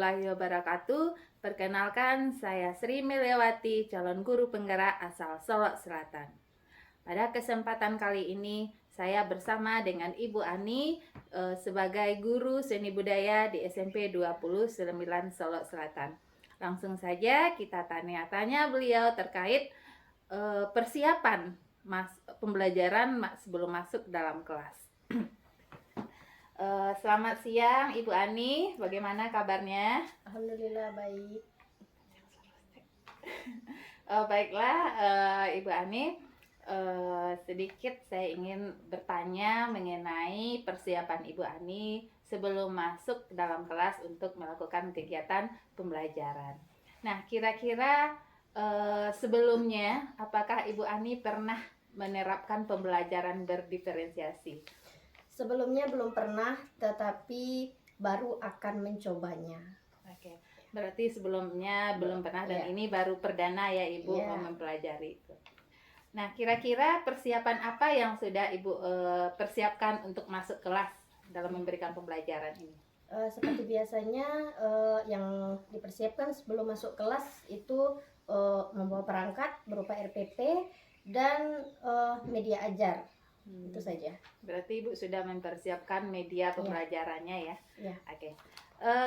warahmatullahi wabarakatuh. Perkenalkan, saya Sri Meliawati, calon guru penggerak asal Solok Selatan. Pada kesempatan kali ini, saya bersama dengan Ibu Ani sebagai guru seni budaya di SMP 29 Solok Selatan. Langsung saja kita tanya-tanya beliau terkait persiapan pembelajaran sebelum masuk dalam kelas. Selamat siang Ibu Ani, bagaimana kabarnya? Alhamdulillah baik. Baiklah Ibu Ani, sedikit saya ingin bertanya mengenai persiapan Ibu Ani sebelum masuk dalam kelas untuk melakukan kegiatan pembelajaran. Nah, kira-kira sebelumnya apakah Ibu Ani pernah menerapkan pembelajaran berdiferensiasi? Sebelumnya belum pernah, tetapi baru akan mencobanya. Oke, berarti sebelumnya belum pernah dan Ya. ini baru perdana ya Ibu Ya. mempelajari itu. Nah, kira-kira persiapan apa yang sudah Ibu persiapkan untuk masuk kelas dalam memberikan pembelajaran ini? Seperti biasanya yang dipersiapkan sebelum masuk kelas itu membawa perangkat berupa RPP dan media ajar. Itu saja. Berarti Ibu sudah mempersiapkan media pembelajarannya ya? Ya. Oke.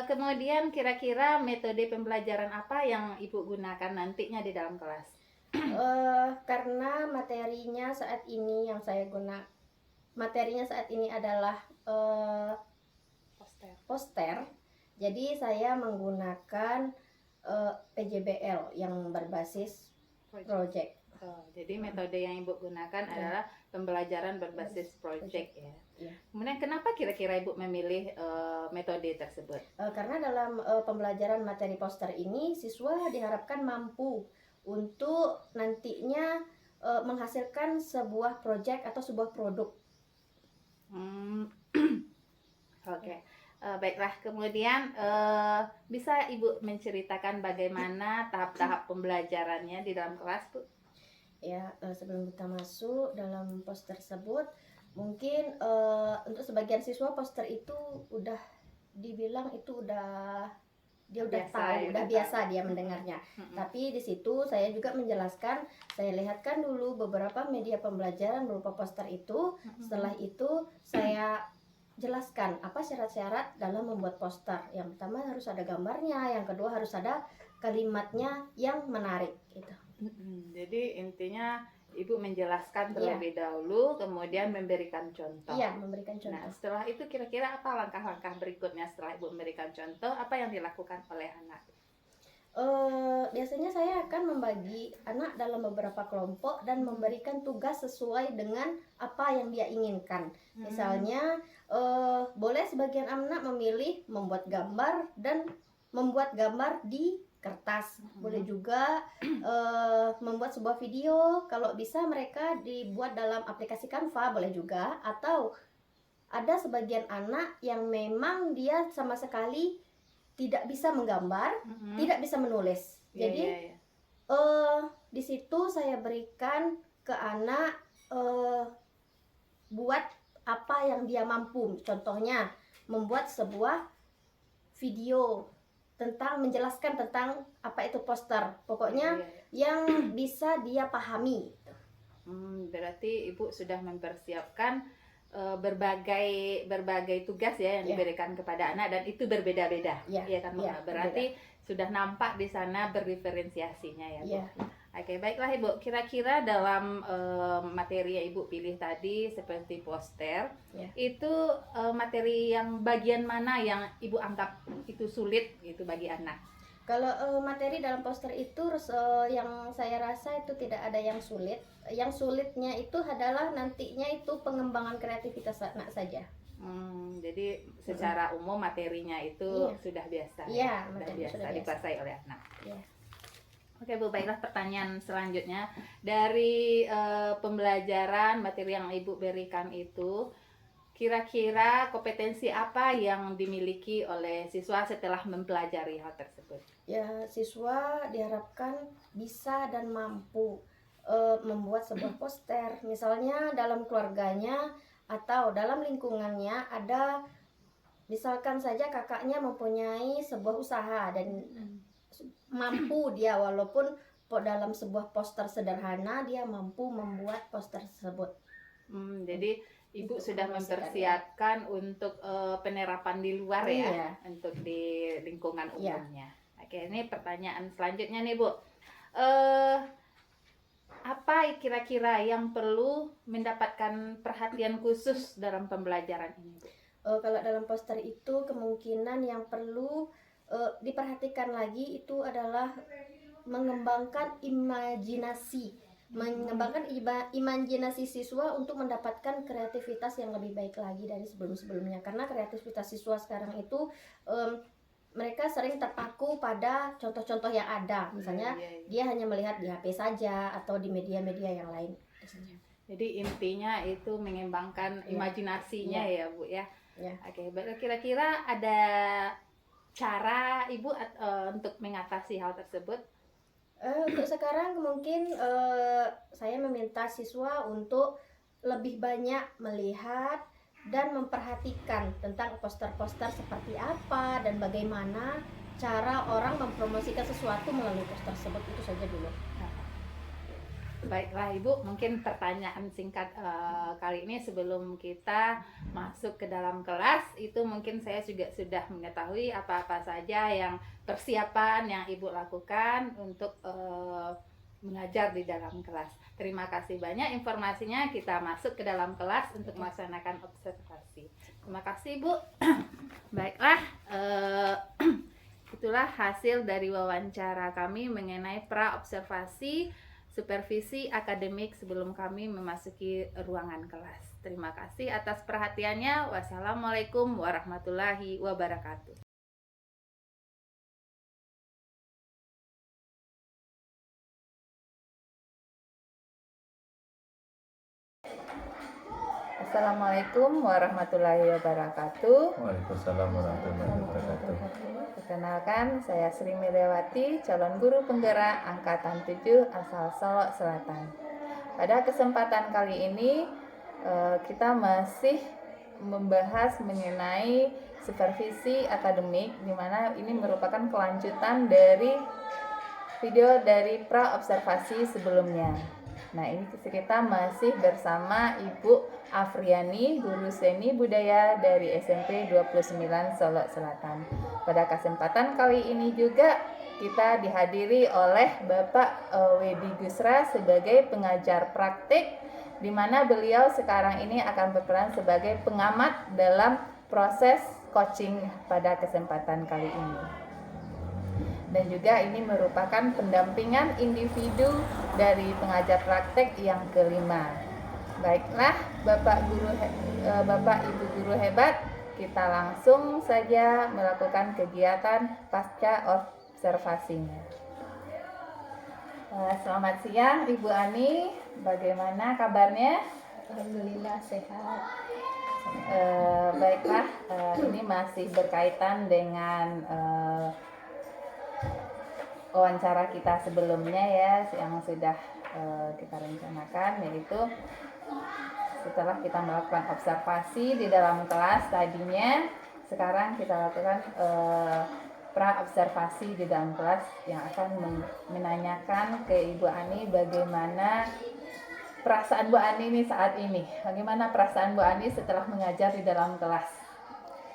Kemudian kira-kira metode pembelajaran apa yang Ibu gunakan nantinya di dalam kelas? Karena materinya saat ini adalah poster, jadi saya menggunakan PJBL yang berbasis project. Jadi metode yang Ibu gunakan adalah pembelajaran berbasis project ya. Kemudian kenapa kira-kira Ibu memilih metode tersebut? Karena dalam pembelajaran materi poster ini siswa diharapkan mampu untuk nantinya menghasilkan sebuah project atau sebuah produk. Oke. Baiklah, kemudian bisa Ibu menceritakan bagaimana tahap-tahap pembelajarannya di dalam kelas, Bu? Ya, sebelum kita masuk dalam poster tersebut, mungkin untuk sebagian siswa poster itu udah dibilang itu dia udah tahu, udah biasa dia mendengarnya. Tapi di situ saya juga menjelaskan, saya lihatkan dulu beberapa media pembelajaran berupa poster itu. Setelah itu saya jelaskan apa syarat-syarat dalam membuat poster. Yang pertama harus ada gambarnya, yang kedua harus ada kalimatnya yang menarik gitu. Jadi intinya Ibu menjelaskan terlebih dahulu, kemudian memberikan contoh. Iya, memberikan contoh. Nah, setelah itu kira-kira apa langkah-langkah berikutnya setelah Ibu memberikan contoh? Apa yang dilakukan oleh anak? Biasanya saya akan membagi anak dalam beberapa kelompok dan memberikan tugas sesuai dengan apa yang dia inginkan. Misalnya, boleh sebagian anak memilih membuat gambar dan membuat gambar di kertas. Boleh juga membuat sebuah video, kalau bisa mereka dibuat dalam aplikasi Canva, boleh juga. Atau ada sebagian anak yang memang dia sama sekali tidak bisa menggambar, tidak bisa menulis. Jadi di situ saya berikan ke anak buat apa yang dia mampu. Contohnya membuat sebuah video tentang menjelaskan tentang apa itu poster. Pokoknya yang bisa dia pahami. Berarti Ibu sudah mempersiapkan berbagai tugas ya yang diberikan kepada anak dan itu berbeda-beda. Iya kan, Bu? Berarti sudah nampak di sana berdiferensiasinya ya, Bu. Oke, baiklah Ibu. Kira-kira dalam materi yang Ibu pilih tadi seperti poster, itu materi yang bagian mana yang Ibu anggap itu sulit gitu bagi anak? Kalau materi dalam poster itu yang saya rasa itu tidak ada yang sulit. Yang sulitnya itu adalah nantinya itu pengembangan kreativitas anak saja. Jadi secara umum materinya itu sudah biasa. Sudah biasa dikuasai oleh anak. Oke Bu, baiklah pertanyaan selanjutnya. Dari pembelajaran materi yang Ibu berikan itu, kira-kira kompetensi apa yang dimiliki oleh siswa setelah mempelajari hal tersebut? Ya, siswa diharapkan bisa dan mampu membuat sebuah poster. Misalnya dalam keluarganya atau dalam lingkungannya ada Misalkan saja kakaknya mempunyai sebuah usaha dan mampu dia, walaupun dalam sebuah poster sederhana dia mampu membuat poster tersebut. Jadi Ibu Untuk sudah mempersiapkan untuk penerapan di luar ya, Iya. untuk di lingkungan Iya. umumnya. Oke, ini pertanyaan selanjutnya nih Bu. Apa kira-kira yang perlu mendapatkan perhatian khusus dalam pembelajaran ini, Bu? Kalau dalam poster itu kemungkinan yang perlu diperhatikan lagi itu adalah mengembangkan imajinasi siswa untuk mendapatkan kreativitas yang lebih baik lagi dari sebelum-sebelumnya, karena kreativitas siswa sekarang itu mereka sering terpaku pada contoh-contoh yang ada, misalnya dia hanya melihat di HP saja atau di media-media yang lain. Jadi intinya itu mengembangkan imajinasinya ya Bu ya. Oke, kira-kira ada cara Ibu untuk mengatasi hal tersebut? Untuk sekarang mungkin saya meminta siswa untuk lebih banyak melihat dan memperhatikan tentang poster-poster seperti apa dan bagaimana cara orang mempromosikan sesuatu melalui poster tersebut. Itu saja dulu. Baiklah Ibu, mungkin pertanyaan singkat kali ini sebelum kita masuk ke dalam kelas, itu mungkin saya juga sudah mengetahui apa-apa saja yang persiapan yang Ibu lakukan untuk mengajar di dalam kelas. Terima kasih banyak informasinya. Kita masuk ke dalam kelas untuk melaksanakan observasi. Terima kasih Bu. Baiklah, itulah hasil dari wawancara kami mengenai pra-observasi supervisi akademik sebelum kami memasuki ruangan kelas. Terima kasih atas perhatiannya. Wassalamualaikum warahmatullahi wabarakatuh. Assalamualaikum warahmatullahi wabarakatuh. Waalaikumsalam warahmatullahi wabarakatuh. Perkenalkan, saya Sri Miliawati, calon guru penggerak angkatan 7 asal Solo Selatan. Pada kesempatan kali ini kita masih membahas mengenai supervisi akademik, di mana ini merupakan kelanjutan dari video dari pra-observasi sebelumnya. Nah, ini kita masih bersama Ibu Afriani, guru seni budaya dari SMP 29 Solo Selatan. Pada kesempatan kali ini juga kita dihadiri oleh Bapak Wedi Gusra sebagai pengajar praktik, di mana beliau sekarang ini akan berperan sebagai pengamat dalam proses coaching pada kesempatan kali ini. Dan juga ini merupakan pendampingan individu dari pengajar praktek yang kelima. Baiklah, Bapak Ibu guru hebat, kita langsung saja melakukan kegiatan pasca observasinya. Selamat siang Ibu Ani, bagaimana kabarnya? Alhamdulillah sehat. Baiklah, ini masih berkaitan dengan wawancara kita sebelumnya ya, yang sudah kita rencanakan, yaitu setelah kita melakukan observasi di dalam kelas tadinya, sekarang kita lakukan pra-observasi di dalam kelas yang akan menanyakan ke Ibu Ani bagaimana perasaan Bu Ani ini saat ini. Bagaimana perasaan Bu Ani setelah mengajar di dalam kelas?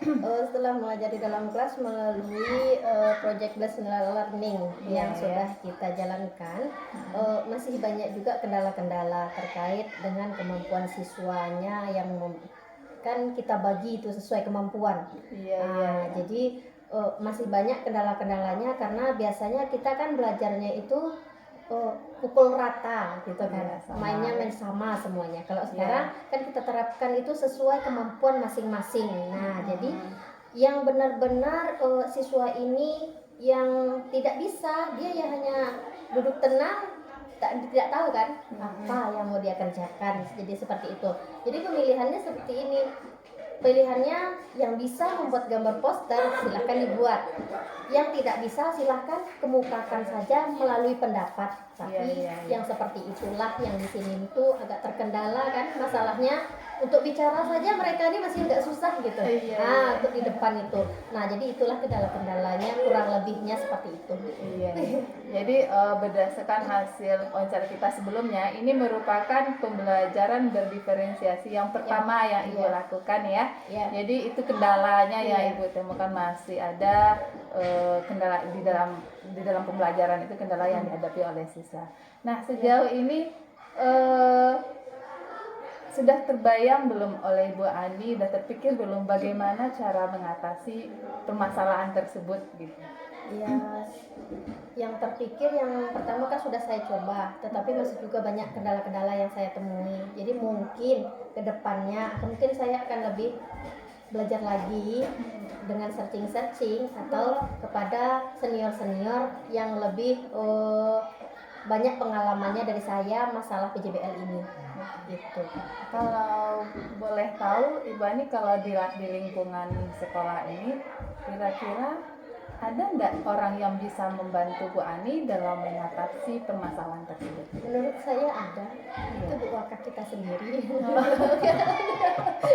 Setelah mengajar di dalam kelas melalui project based learning yang sudah kita jalankan, masih banyak juga kendala-kendala terkait dengan kemampuan siswanya yang kan kita bagi itu sesuai kemampuan. Jadi masih banyak kendala-kendalanya karena biasanya kita kan belajarnya itu pukul rata gitu kan, mainnya main sama semuanya. Kalau sekarang kan kita terapkan itu sesuai kemampuan masing-masing. Nah, jadi yang benar-benar siswa ini yang tidak bisa, dia ya hanya duduk tenang, tidak tahu kan apa yang mau dia kerjakan. Jadi seperti itu. Jadi pemilihannya seperti ini. Pilihannya yang bisa membuat gambar poster silahkan dibuat, yang tidak bisa silahkan kemukakan saja melalui pendapat. Tapi yang seperti itulah yang di sini itu agak terkendala kan masalahnya, untuk bicara saja mereka ini masih agak susah gitu. Iya, Nah, iya. untuk di depan itu. Nah, jadi itulah kendala-kendalanya, kurang lebihnya seperti itu. Iya. Jadi berdasarkan hasil wawancara kita sebelumnya, ini merupakan pembelajaran berdiferensiasi yang pertama yang Ibu Iya. lakukan ya. Ya. Jadi itu kendalanya Iya. yang Ibu temukan, masih ada kendala di dalam pembelajaran itu, kendala yang dihadapi oleh siswa. Nah, sejauh ini sudah terbayang belum oleh Ibu Ani, sudah terpikir belum bagaimana cara mengatasi permasalahan tersebut gitu? Ya, yang terpikir yang pertama kan sudah saya coba, tetapi masih juga banyak kendala-kendala yang saya temui. Jadi mungkin ke depannya mungkin saya akan lebih belajar lagi dengan searching-searching atau kepada senior-senior yang lebih banyak pengalamannya dari saya masalah PJBL ini gitu. Kalau boleh tahu Ibu Ani, kalau di lingkungan sekolah ini kira-kira ada nggak orang yang bisa membantu Bu Ani dalam mengatasi permasalahan tersebut? Menurut saya ada, itu Iya. Bu Waka kita sendiri.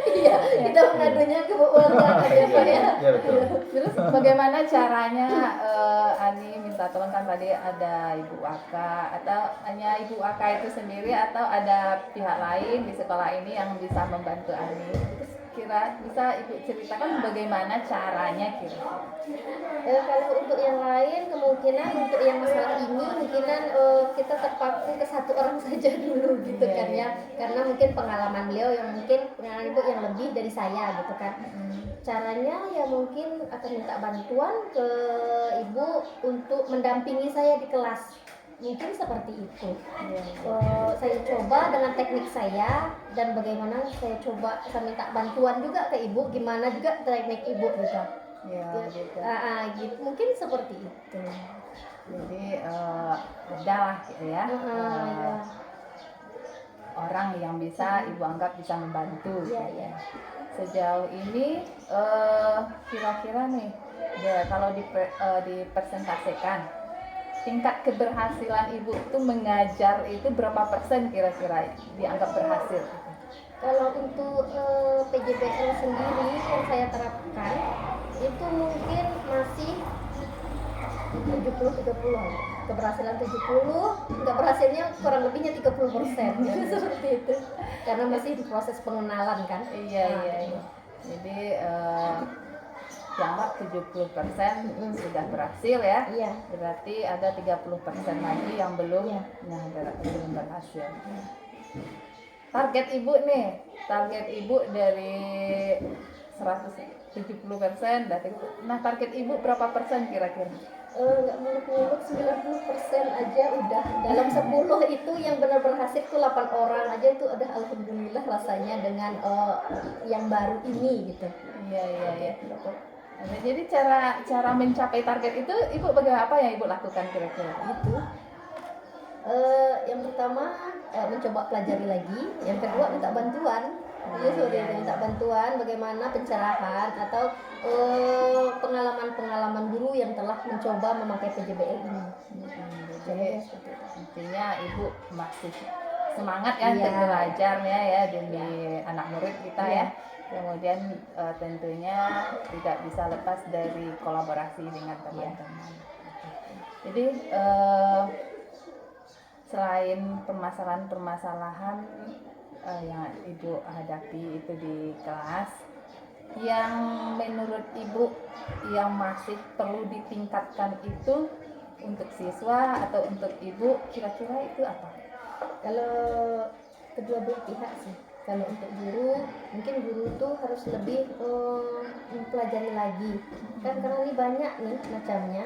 Iya, kita mengadunya ke Bu Waka ya Pak ya. Ya betul. Terus bagaimana caranya Ani minta tolong, kan tadi ada Ibu Waka, atau hanya Ibu Waka itu sendiri, atau ada pihak lain di sekolah ini yang bisa membantu Ani? Terus kira bisa Ibu ceritakan bagaimana caranya kira? Kalau untuk yang lain kemungkinan untuk yang masalah ini mungkinan kita terpaku ke satu orang saja dulu gitu Iya, kan ya, karena mungkin pengalaman beliau yang mungkin pengalaman Ibu yang lebih dari saya gitu kan. Caranya ya mungkin akan minta bantuan ke Ibu untuk mendampingi saya di kelas, mungkin seperti itu. Iya. Saya coba dengan teknik saya, dan bagaimana saya coba saya minta bantuan juga ke Ibu, gimana juga teknik Ibu gitu. Ya, gitu. Gitu mungkin seperti itu. Jadi ada lah gitu ya, Ya. orang yang bisa Ibu anggap bisa membantu. Iya, iya. Sejauh ini kira-kira nih, kalau dipresentasikan tingkat keberhasilan Ibu itu mengajar itu berapa persen kira-kira dianggap berhasil? Kalau untuk PJBL sendiri yang saya terapkan itu mungkin masih 70-30, keberhasilan 70, nggak berhasilnya kurang lebihnya 30%. Seperti itu, karena masih di proses pengenalan kan. Iya. Jadi dianggap 70% sudah berhasil ya. Iya. Berarti ada 30% lagi yang belum Iya. belum berhasil. Target Ibu nih, target Ibu dari 170%, nah target Ibu berapa persen kira-kira? Nggak muluk-muluk 90% aja udah. Dalam 10 itu yang benar berhasil tuh 8 orang aja, itu udah alhamdulillah rasanya dengan yang baru ini gitu. Iya. Nah, jadi cara mencapai target itu Ibu bagaimana, apa yang Ibu lakukan kira-kira? Gitu. Yang pertama mencoba pelajari lagi, yang kedua minta bantuan. Minta bantuan bagaimana pencerahan atau pengalaman-pengalaman guru yang telah mencoba memakai PJBL ini. Jadi intinya Ibu masih semangat ya Iya. untuk belajar ya demi anak murid kita Iya. ya. Kemudian tentunya tidak bisa lepas dari kolaborasi dengan teman-teman. Jadi selain permasalahan-permasalahan yang Ibu hadapi itu di kelas, yang menurut Ibu yang masih perlu ditingkatkan itu untuk siswa atau untuk Ibu, kira-kira itu apa? Kalau kedua belah pihak sih. Kalau untuk guru, mungkin guru tuh harus lebih mempelajari lagi. Kan karena ini banyak nih macamnya.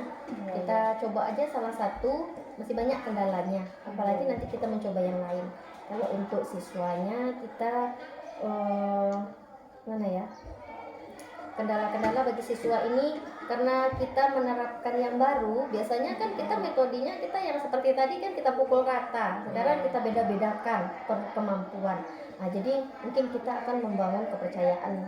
Kita coba aja salah satu, masih banyak kendalanya. Apalagi nanti kita mencoba yang lain. Kalau untuk siswanya kita mana ya? Kendala-kendala bagi siswa ini karena kita menerapkan yang baru, biasanya kan kita metodenya kita yang seperti tadi kan kita pukul rata, sekarang kita beda-bedakan per kemampuan. Nah, jadi mungkin kita akan membangun kepercayaan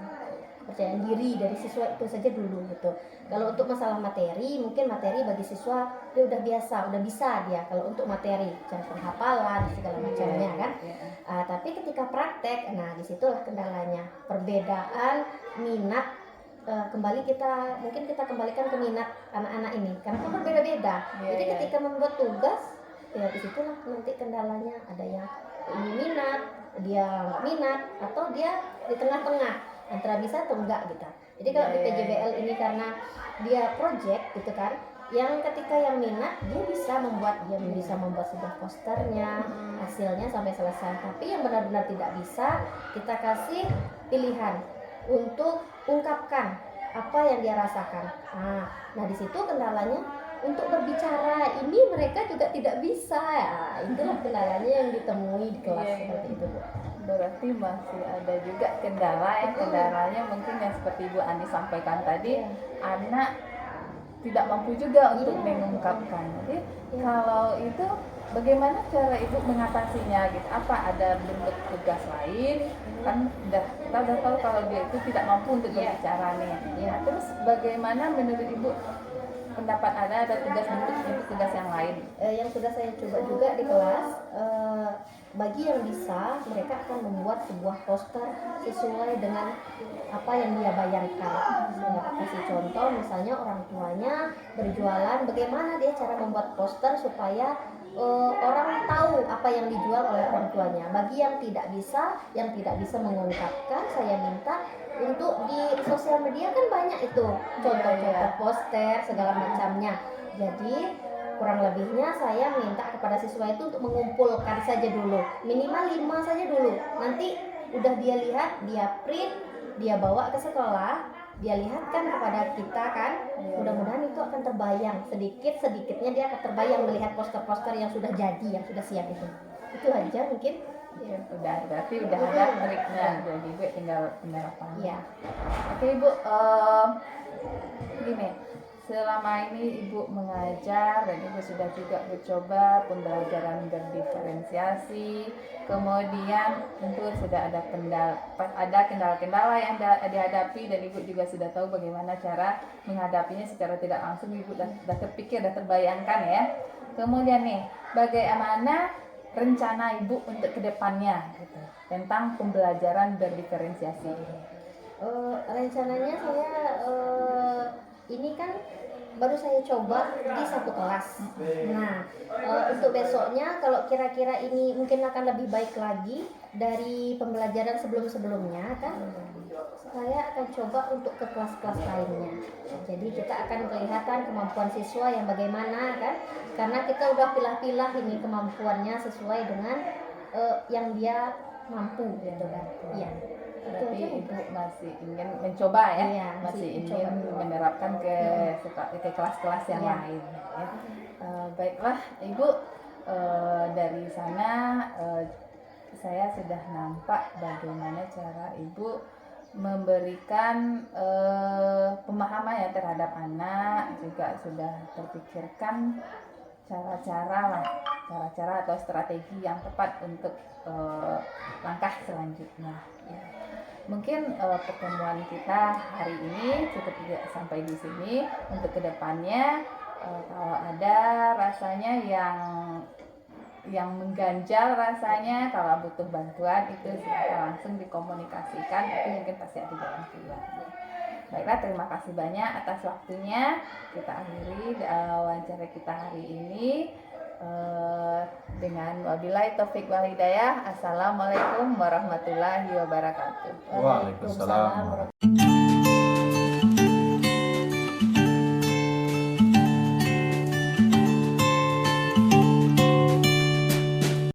kepercayaan diri dari siswa itu saja dulu gitu. Kalau untuk masalah materi, mungkin materi bagi siswa dia udah biasa, udah bisa dia kalau untuk materi, cara penghafalan segala macamnya kan. Tapi ketika praktek, nah disitulah kendalanya, perbedaan minat. Mungkin kita kembalikan ke minat anak-anak ini karena kan berbeda-beda. Jadi ketika membuat tugas, ya disitulah nanti kendalanya, ada yang ini minat, dia nggak minat, atau dia di tengah-tengah antara bisa atau enggak gitu. Jadi kalau di PJBL ini karena dia project gitu kan, yang ketika yang minat dia bisa membuat sebuah posternya, hasilnya sampai selesai. Tapi yang benar-benar tidak bisa, kita kasih pilihan untuk ungkapkan apa yang dia rasakan. Nah di situ kendalanya untuk berbicara ini mereka juga tidak bisa. Itulah kendalanya yang ditemui di kelas seperti itu, Bu. Berarti masih ada juga kendala ya, kendalanya mungkin yang seperti Ibu Ani sampaikan tadi, anak tidak mampu juga untuk mengungkapkan. Jadi kalau itu bagaimana cara Ibu mengatasinya gitu? Apa ada bentuk tugas lain? Kan kita udah tahu kalau dia itu tidak mampu untuk berbicara nih. Terus bagaimana menurut Ibu pendapat ada bentuk tugas yang lain? Yang sudah saya coba juga di kelas, bagi yang bisa, mereka akan membuat sebuah poster sesuai dengan apa yang dia bayangkan. Saya kasih contoh, misalnya orang tuanya berjualan, bagaimana dia cara membuat poster supaya orang tahu apa yang dijual oleh orang tuanya. Bagi yang tidak bisa mengungkapkan, saya minta untuk di sosial media kan banyak itu contoh-contoh poster segala macamnya. Jadi kurang lebihnya saya minta kepada siswa itu untuk mengumpulkan saja dulu, minimal 5 saja dulu. Nanti udah dia lihat, dia print, dia bawa ke sekolah, dia lihatkan kepada kita kan. Mudah-mudahan itu akan terbayang, sedikitnya dia akan terbayang melihat poster-poster yang sudah jadi, yang sudah siap itu aja mungkin. Berarti udah ada triknya, jadi Ibu tinggal penerapannya. Oke Ibu, gini, selama ini Ibu mengajar dan Ibu sudah juga mencoba pembelajaran berdiferensiasi, kemudian tentu sudah ada kendala-kendala yang dihadapi dan Ibu juga sudah tahu bagaimana cara menghadapinya secara tidak langsung. Ibu sudah terpikir, sudah terbayangkan ya. Kemudian nih, bagaimana rencana Ibu untuk kedepannya gitu, tentang pembelajaran berdiferensiasi? Rencananya saya ini kan baru saya coba di satu kelas. Nah, untuk besoknya kalau kira-kira ini mungkin akan lebih baik lagi dari pembelajaran sebelum-sebelumnya kan, saya akan coba untuk ke kelas-kelas lainnya. Jadi kita akan kelihatan kemampuan siswa yang bagaimana kan, karena kita udah pilah-pilah ini kemampuannya sesuai dengan yang dia mampu gitu kan. Iya. Berarti Ibu masih ingin mencoba ya, Iya, masih ingin mencoba. menerapkan ke kelas-kelas yang lain ya. Baiklah Ibu, dari sana saya sudah nampak bagaimana cara Ibu memberikan pemahaman ya terhadap anak, juga sudah terpikirkan cara-cara atau strategi yang tepat untuk langkah selanjutnya ya. Mungkin pertemuan kita hari ini cukup sampai di sini. Untuk kedepannya kalau ada rasanya yang mengganjal rasanya, kalau butuh bantuan itu langsung dikomunikasikan, itu mungkin pasti ada jalan keluar. Baiklah, terima kasih banyak atas waktunya. Kita akhiri wawancara kita hari ini dengan wabillahi taufik wal hidayah. Assalamualaikum warahmatullahi wabarakatuh. Waalaikumsalam.